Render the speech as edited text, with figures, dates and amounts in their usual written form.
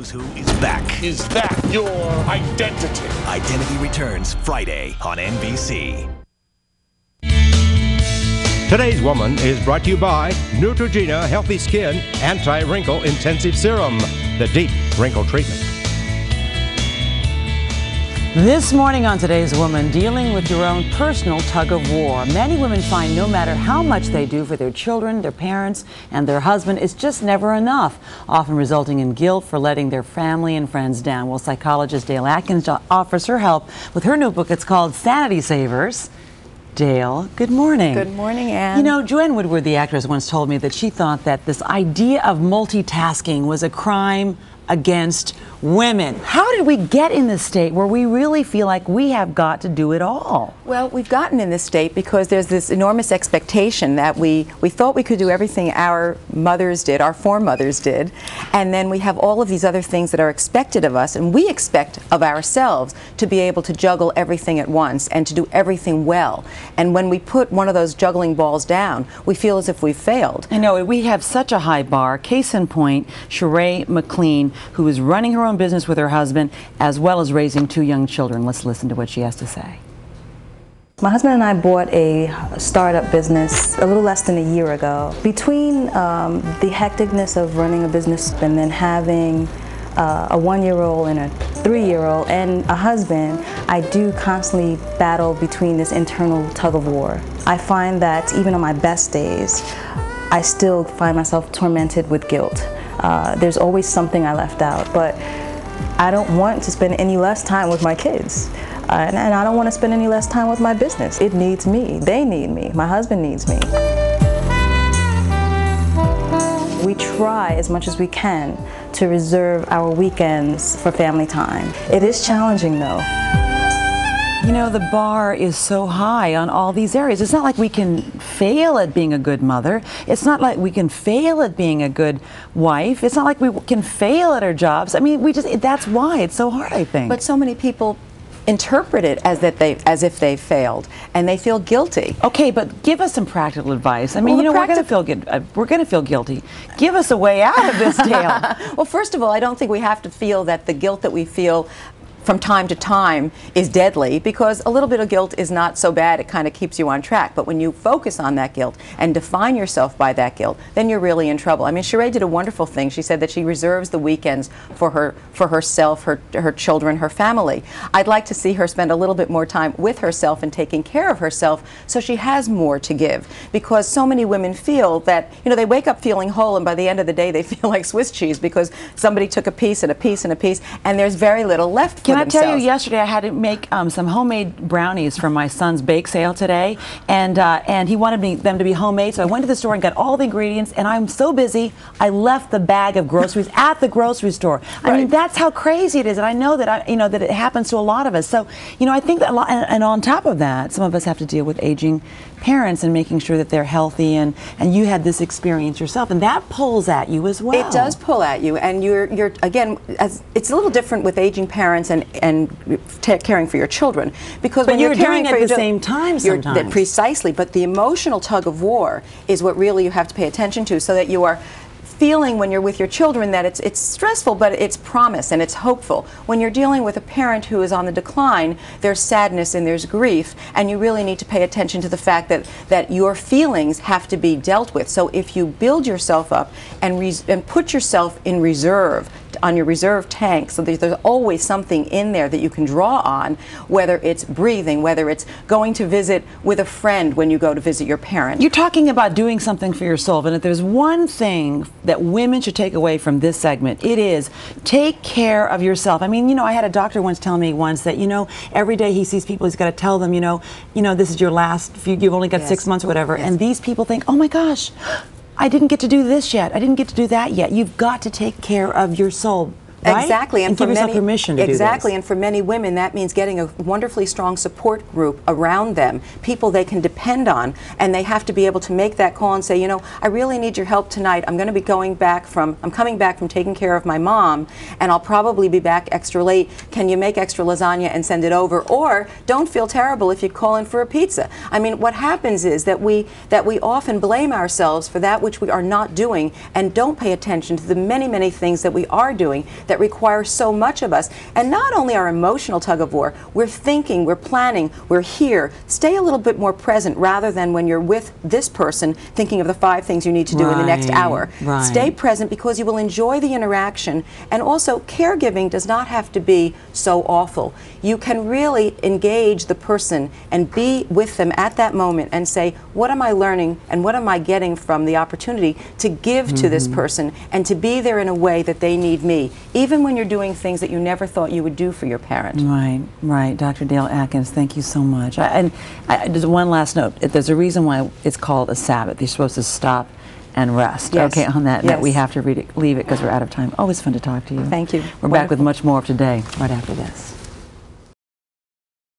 Knows Who is back. Is that your identity? Identity returns Friday on NBC. Today's Woman is brought to you by Neutrogena Healthy Skin Anti-Wrinkle Intensive Serum, the deep wrinkle treatment. This morning on Today's Woman, dealing with your own personal tug of war. Many women find no matter how much they do for their children, their parents, and their husband, it's just never enough, often resulting in guilt for letting their family and friends down. Well, psychologist Dale Atkins offers her help with her new book. It's called Sanity Savers. Dale, good morning. Good morning, Ann. You know, Joanne Woodward, the actress, once told me that she thought that this idea of multitasking was a crime against women. How did we get in this state where we really feel like we have got to do it all? Well, we've gotten in this state because there's this enormous expectation that we thought we could do everything our mothers did, our foremothers did, and then we have all of these other things that are expected of us, and we expect of ourselves to be able to juggle everything at once and to do everything well. And when we put one of those juggling balls down, we feel as if we've failed. I know, we have such a high bar. Case in point, Shiray McLean, who is running her own business with her husband, as well as raising 2 young children. Let's listen to what she has to say. My husband and I bought a startup business a little less than a year ago. Between the hecticness of running a business and then having a 1-year-old and a 3-year-old and a husband, I do constantly battle between this internal tug of war. I find that even on my best days, I still find myself tormented with guilt. There's always something I left out, but I don't want to spend any less time with my kids. And I don't want to spend any less time with my business. It needs me. They need me. My husband needs me. We try as much as we can to reserve our weekends for family time. It is challenging though. You know, the bar is so high on all these areas. It's not like we can fail at being a good mother. It's not like we can fail at being a good wife. It's not like we can fail at our jobs. I mean, that's why it's so hard, I think. But so many people interpret it as if they failed, and they feel guilty. Okay, but give us some practical advice. I mean, well, we're going to feel good. We're going to feel guilty. Give us a way out of this, Dale. Well, first of all, I don't think we have to feel that the guilt that we feel from time to time is deadly, because a little bit of guilt is not so bad. It kind of keeps you on track. But when you focus on that guilt and define yourself by that guilt, then you're really in trouble. I mean, Shiray did a wonderful thing. She said that she reserves the weekends for herself, her children, her family. I'd like to see her spend a little bit more time with herself and taking care of herself so she has more to give. Because so many women feel that, you know, they wake up feeling whole, and by the end of the day they feel like Swiss cheese because somebody took a piece and a piece and a piece, and there's very little left for Can I tell you, themselves. yesterday I had to make some homemade brownies for my son's bake sale today, and he wanted them to be homemade, so I went to the store and got all the ingredients, and I'm so busy, I left the bag of groceries at the grocery store. I mean, that's how crazy it is, and I know that that it happens to a lot of us. So, you know, I think that and on top of that, some of us have to deal with aging parents and making sure that they're healthy, and you had this experience yourself, and that pulls at you as well. It does pull at you, and you're again, it's a little different with aging parents and caring for your children, because when you're doing caring it for at your the same time sometimes. Precisely, but the emotional tug of war is what really you have to pay attention to, so that you are feeling when you're with your children that it's stressful, but it's promise and it's hopeful. When you're dealing with a parent who is on the decline, there's sadness and there's grief, and you really need to pay attention to the fact that your feelings have to be dealt with. So if you build yourself up and put yourself in reserve, on your reserve tank, so that there's always something in there that you can draw on, whether it's breathing, whether it's going to visit with a friend when you go to visit your parent. You're talking about doing something for your soul, and if there's one thing that women should take away from this segment, it is take care of yourself. I mean, you know, I had a doctor once tell me once that, you know, every day he sees people, he's got to tell them, you know, this is your last few, you've only got 6 months or whatever, and these people think, oh my gosh, I didn't get to do this yet. I didn't get to do that yet. You've got to take care of your soul. Right? Exactly, and give yourself permission to do this. Exactly, and for many women, that means getting a wonderfully strong support group around them, people they can depend on, and they have to be able to make that call and say, you know, I really need your help tonight. I'm coming back from taking care of my mom, and I'll probably be back extra late. Can you make extra lasagna and send it over? Or don't feel terrible if you call in for a pizza. I mean, what happens is that we often blame ourselves for that which we are not doing, and don't pay attention to the many, many things that we are doing that require so much of us. And not only our emotional tug of war, we're thinking, we're planning, we're here. Stay a little bit more present rather than when you're with this person thinking of the 5 things you need to do in the next hour. Right. Stay present because you will enjoy the interaction. And also, caregiving does not have to be so awful. You can really engage the person and be with them at that moment and say, what am I learning and what am I getting from the opportunity to give to this person and to be there in a way that they need me, even when you're doing things that you never thought you would do for your parent. Right, right. Dr. Dale Atkins, thank you so much. Just one last note. There's a reason why it's called a Sabbath. You're supposed to stop and rest. Yes. Okay, on that note, Yes. we have to leave it because we're out of time. Always fun to talk to you. Thank you. We're back with much more of today right after this.